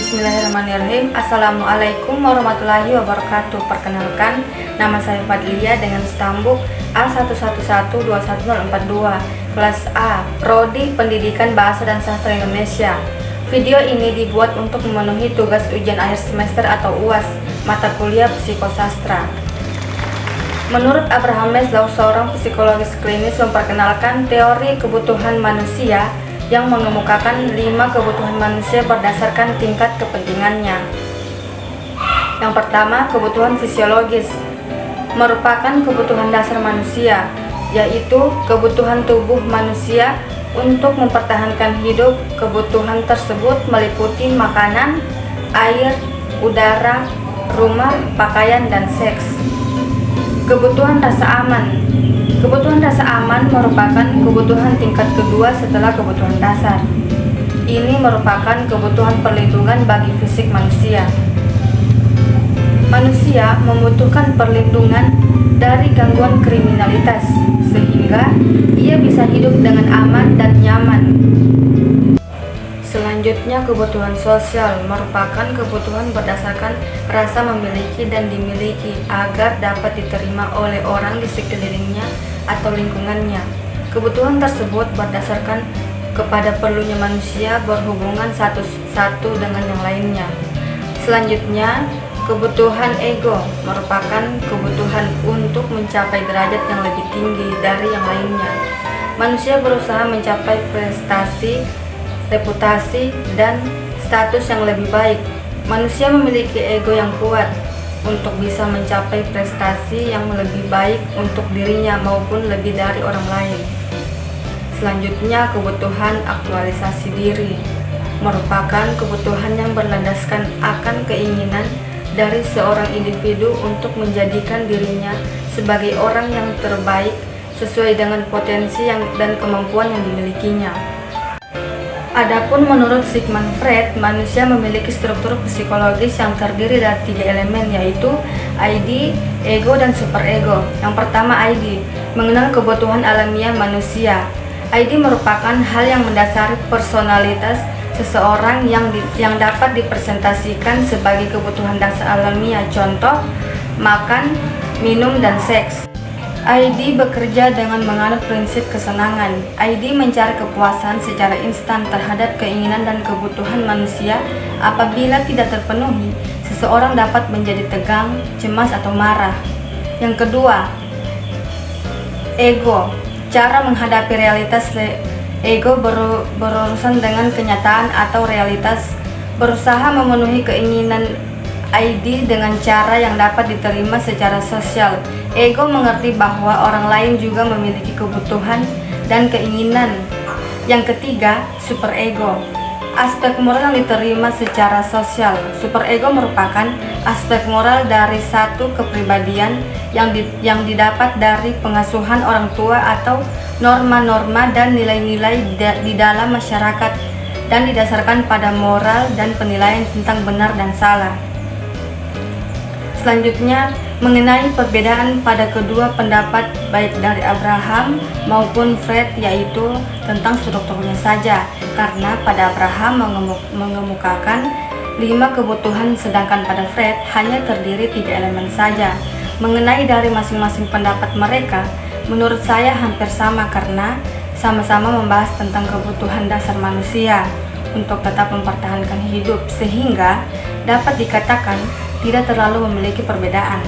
Bismillahirrahmanirrahim. Assalamualaikum warahmatullahi wabarakatuh. Perkenalkan, nama saya Fadlia dengan stambuk A11121042, kelas A, Prodi Pendidikan Bahasa dan Sastra Indonesia. Video ini dibuat untuk memenuhi tugas ujian akhir semester atau UAS mata kuliah psikosastra. Menurut Abraham Maslow, seorang psikologis klinis memperkenalkan teori kebutuhan manusia yang mengemukakan 5 kebutuhan manusia berdasarkan tingkat kepentingannya. Yang pertama, kebutuhan fisiologis merupakan kebutuhan dasar manusia, yaitu kebutuhan tubuh manusia untuk mempertahankan hidup. Kebutuhan tersebut meliputi makanan, air, udara, rumah, pakaian, dan seks. Kebutuhan rasa aman. Kebutuhan rasa aman merupakan kebutuhan tingkat kedua setelah kebutuhan dasar. Ini merupakan kebutuhan perlindungan bagi fisik manusia. Manusia membutuhkan perlindungan dari gangguan kriminalitas, sehingga ia bisa hidup dengan aman dan nyaman. Selanjutnya, kebutuhan sosial merupakan kebutuhan berdasarkan rasa memiliki dan dimiliki agar dapat diterima oleh orang di sekelilingnya atau lingkungannya. Kebutuhan tersebut berdasarkan kepada perlunya manusia berhubungan satu dengan yang lainnya. Selanjutnya, kebutuhan ego merupakan kebutuhan untuk mencapai derajat yang lebih tinggi dari yang lainnya. Manusia berusaha mencapai prestasi, reputasi, dan status yang lebih baik. Manusia memiliki ego yang kuat untuk bisa mencapai prestasi yang lebih baik untuk dirinya maupun lebih dari orang lain. Selanjutnya, kebutuhan aktualisasi diri merupakan kebutuhan yang berlandaskan akan keinginan dari seorang individu untuk menjadikan dirinya sebagai orang yang terbaik sesuai dengan potensi dan kemampuan yang dimilikinya. Adapun menurut Sigmund Freud, manusia memiliki struktur psikologis yang terdiri dari 3 elemen, yaitu ID, ego, dan superego. Yang pertama, ID, mengenal kebutuhan alamiah manusia. ID merupakan hal yang mendasari personalitas seseorang yang dapat dipresentasikan sebagai kebutuhan dasar alamiah, contoh, makan, minum, dan seks. ID bekerja dengan menganut prinsip kesenangan. ID mencari kepuasan secara instan terhadap keinginan dan kebutuhan manusia. Apabila tidak terpenuhi, seseorang dapat menjadi tegang, cemas, atau marah. Yang kedua, ego. Cara menghadapi realitas. Ego berurusan dengan kenyataan atau realitas, berusaha memenuhi keinginan ID dengan cara yang dapat diterima secara sosial. Ego mengerti bahwa orang lain juga memiliki kebutuhan dan keinginan. Yang ketiga, superego. Aspek moral yang diterima secara sosial. Superego merupakan aspek moral dari satu kepribadian yang didapat dari pengasuhan orang tua atau norma-norma dan nilai-nilai di dalam masyarakat dan didasarkan pada moral dan penilaian tentang benar dan salah. Selanjutnya, mengenai perbedaan pada kedua pendapat baik dari Abraham maupun Freud, yaitu tentang strukturnya saja, karena pada Abraham mengemukakan 5 kebutuhan, sedangkan pada Freud hanya terdiri 3 elemen saja. Mengenai dari masing-masing pendapat mereka, menurut saya hampir sama karena sama-sama membahas tentang kebutuhan dasar manusia untuk tetap mempertahankan hidup, sehingga dapat dikatakan tidak terlalu memiliki perbedaan.